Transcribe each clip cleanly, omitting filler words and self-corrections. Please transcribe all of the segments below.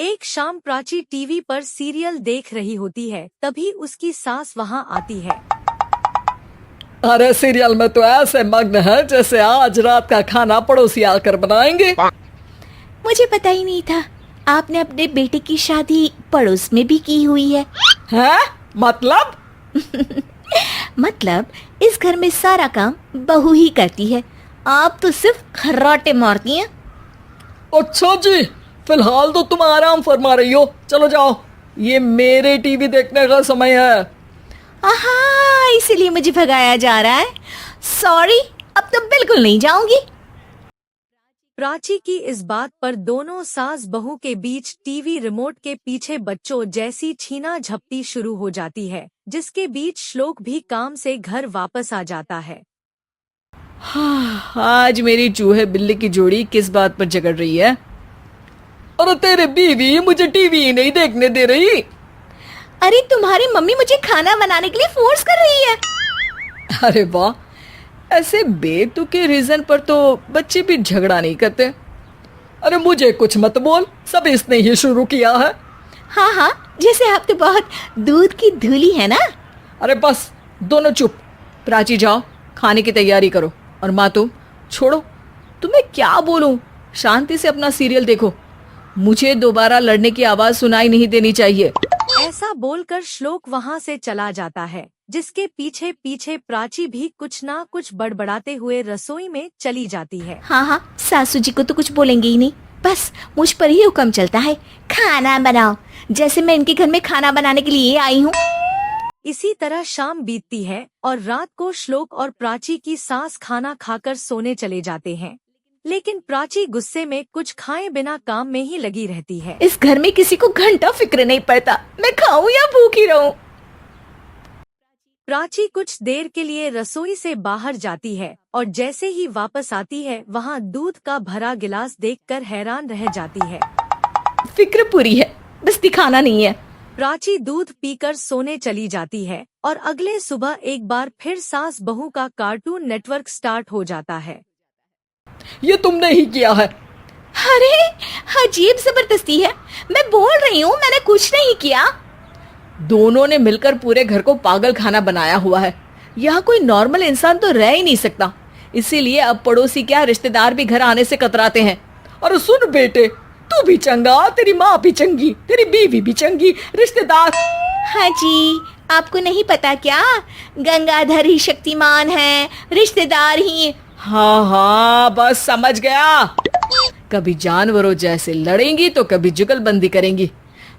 एक शाम प्राची टीवी पर सीरियल देख रही होती है, तभी उसकी सास वहाँ आती है। अरे सीरियल में तो ऐसे मग्न है जैसे आज रात का खाना पड़ोसी आकर बनाएंगे। मुझे पता ही नहीं था आपने अपने बेटे की शादी पड़ोस में भी की हुई है। हैं? मतलब? मतलब इस घर में सारा काम बहू ही करती है, आप तो सिर्फ खर्राटे मारती हैं। अच्छा जी, फिलहाल तो तुम आराम फरमा रही हो, चलो जाओ, ये मेरे टीवी देखने का समय है। आहा, इसीलिए मुझे भगाया जा रहा है। सॉरी, अब तो बिल्कुल नहीं जाऊंगी। प्राची की इस बात पर दोनों सास बहू के बीच टीवी रिमोट के पीछे बच्चों जैसी छीना झपटी शुरू हो जाती है, जिसके बीच श्लोक भी काम से घर वापस आ जाता है। आज मेरी चूहे बिल्ली की जोड़ी किस बात पर झगड़ रही है? अरे तेरे बीवी मुझे टीवी ही नहीं देखने दे रही। अरे तुम्हारी मम्मी मुझे खाना बनाने के लिए फोर्स कर रही है। अरे वाह, ऐसे बेतुके रीजन पर तो बच्चे भी झगड़ा नहीं करते। अरे मुझे कुछ मत बोल, सब इसने ही शुरू किया है। हाँ हाँ, जैसे आप तो बहुत दूध की धूली है ना। अरे बस दोनों चुप, प्राची जाओ खाने की तैयारी करो, और माँ तुम छोड़ो, तुम्हें क्या बोलूं, शांति से अपना सीरियल देखो, मुझे दोबारा लड़ने की आवाज सुनाई नहीं देनी चाहिए। ऐसा बोलकर श्लोक वहाँ से चला जाता है, जिसके पीछे पीछे प्राची भी कुछ ना कुछ बड़बड़ाते हुए रसोई में चली जाती है। हाँ हाँ, सासू जी को तो कुछ बोलेंगे ही नहीं, बस मुझ पर ही हुक्म चलता है, खाना बनाओ, जैसे मैं इनके घर में खाना बनाने के लिए आई हूँ। इसी तरह शाम बीतती है और रात को श्लोक और प्राची की सास खाना खाकर सोने चले जाते हैं, लेकिन प्राची गुस्से में कुछ खाए बिना काम में ही लगी रहती है। इस घर में किसी को घंटा फिक्र नहीं पड़ता, मैं खाऊं या भूखी रहूं। प्राची कुछ देर के लिए रसोई से बाहर जाती है और जैसे ही वापस आती है, वहाँ दूध का भरा गिलास देखकर हैरान रह जाती है। फिक्र पूरी है, बस दिखाना नहीं है। प्राची दूध पीकर सोने चली जाती है और अगले सुबह एक बार फिर सास बहू का कार्टून नेटवर्क स्टार्ट हो जाता है। ये तुमने ही किया है। अरे अजीब जबरदस्ती है, मैं बोल रही हूँ मैंने कुछ नहीं किया। दोनों ने मिलकर पूरे घर को पागल खाना बनाया हुआ है, यहाँ कोई नॉर्मल इंसान तो रह ही नहीं सकता, इसीलिए अब पड़ोसी क्या रिश्तेदार भी घर आने से कतराते हैं। और सुन बेटे, तू भी चंगा, तेरी माँ भी चंगी, तेरी बीवी भी चंगी, रिश्तेदार। हाँ जी, आपको नहीं पता क्या, गंगाधर ही शक्तिमान है, रिश्तेदार ही। हाँ हाँ, बस समझ गया। कभी जानवरों जैसे लड़ेंगी तो कभी जुगलबंदी करेंगी।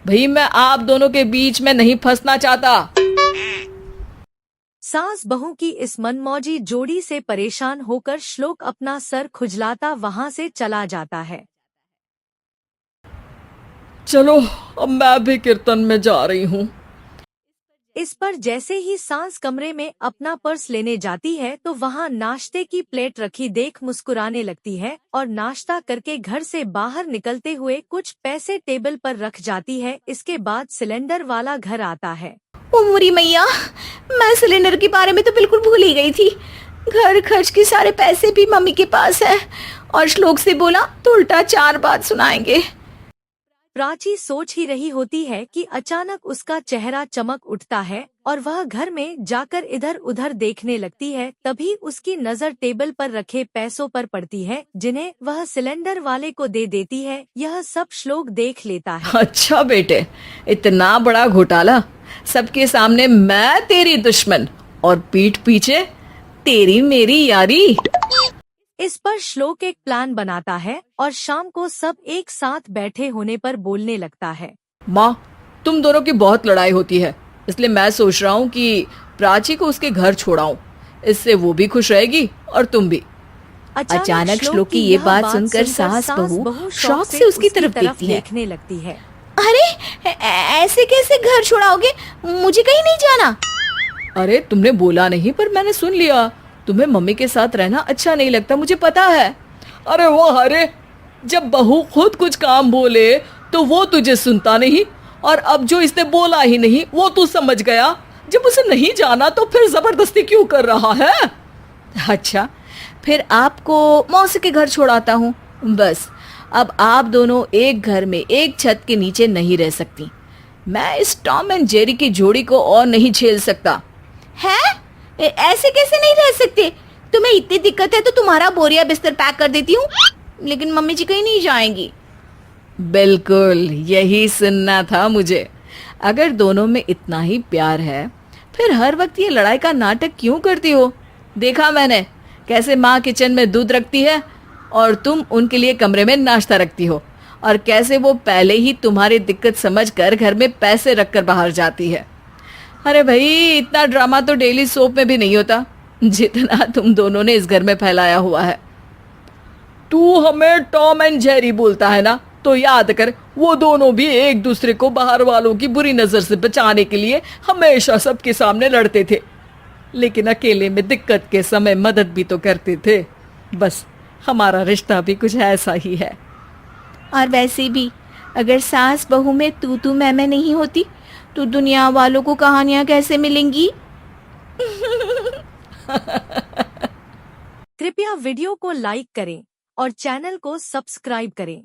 भाई मैं आप दोनों के बीच में नहीं फंसना चाहता। सास बहू की इस मनमौजी जोड़ी से परेशान होकर श्लोक अपना सर खुजलाता वहाँ से चला जाता है। चलो अब मैं भी कीर्तन में जा रही हूँ। इस पर जैसे ही सास कमरे में अपना पर्स लेने जाती है तो वहाँ नाश्ते की प्लेट रखी देख मुस्कुराने लगती है और नाश्ता करके घर से बाहर निकलते हुए कुछ पैसे टेबल पर रख जाती है। इसके बाद सिलेंडर वाला घर आता है। ओ मोरी मैया, मैं सिलेंडर के बारे में तो बिल्कुल भूल ही गई थी। घर खर्च के सारे पैसे भी मम्मी के पास है, और श्लोक से बोला तो उल्टा 4 बात सुनाएंगे। प्राची सोच ही रही होती है कि अचानक उसका चेहरा चमक उठता है और वह घर में जाकर इधर उधर देखने लगती है। तभी उसकी नजर टेबल पर रखे पैसों पर पड़ती है, जिन्हें वह सिलेंडर वाले को दे देती है। यह सब श्लोक देख लेता है। अच्छा बेटे, इतना बड़ा घोटाला, सबके सामने मैं तेरी दुश्मन और पीठ पीछे तेरी मेरी यारी। इस पर श्लोक एक प्लान बनाता है और शाम को सब एक साथ बैठे होने पर बोलने लगता है। माँ, तुम दोनों की बहुत लड़ाई होती है, इसलिए मैं सोच रहा हूँ कि प्राची को उसके घर छोड़ाऊं, इससे वो भी खुश रहेगी और तुम भी। अचानक श्लोक की ये बात सुनकर सास बहू शौक से उसकी तरफ देखने लगती है। अरे ऐसे कैसे घर छोड़ाओगे, मुझे कहीं नहीं जाना। अरे तुमने बोला नहीं पर मैंने सुन लिया, तुम्हें मम्मी के साथ रहना अच्छा नहीं लगता, मुझे पता है। अरे वो, अरे जब बहू खुद कुछ काम बोले तो वो तुझे सुनता नहीं, और अब जो इसने बोला ही नहीं वो तू समझ गया। जब उसे नहीं जाना तो फिर जबरदस्ती क्यों कर रहा है? अच्छा, फिर आपको मौसी के घर छोड़ाता हूँ, बस अब आप दोनों एक घर में एक छत के नीचे नहीं रह सकती। मैं इस टॉम एंड जेरी की जोड़ी को और नहीं झेल सकता। है? ऐसे कैसे नहीं रह सकते? तुम्हें इतनी दिक्कत है तो तुम्हारा बोरिया बिस्तर पैक कर देती हूँ, लेकिन मम्मी जी कहीं नहीं जाएंगी। बिल्कुल यही सुनना था मुझे। अगर दोनों में इतना ही प्यार है फिर हर वक्त ये लड़ाई का नाटक क्यों करती हो? देखा मैंने कैसे माँ किचन में दूध रखती है और तुम उनके लिए कमरे में नाश्ता रखती हो, और कैसे वो पहले ही तुम्हारी दिक्कत समझकर घर में पैसे रखकर बाहर जाती है। अरे भाई, इतना ड्रामा तो डेली सोप में भी नहीं होता जितना तुम दोनों ने इस घर में फैलाया हुआ है। तू हमें टॉम एंड जेरी बोलता है ना, तो याद कर वो दोनों भी एक दूसरे को बाहर वालों की बुरी नजर से बचाने के लिए हमेशा सबके सामने लड़ते थे, लेकिन अकेले में दिक्कत के समय मदद भी तो करते थे। बस हमारा रिश्ता भी कुछ ऐसा ही है। और वैसे भी अगर सास बहू में तू मैं नहीं होती तो दुनिया वालों को कहानियां कैसे मिलेंगी? कृपया वीडियो को लाइक करें और चैनल को सब्सक्राइब करें।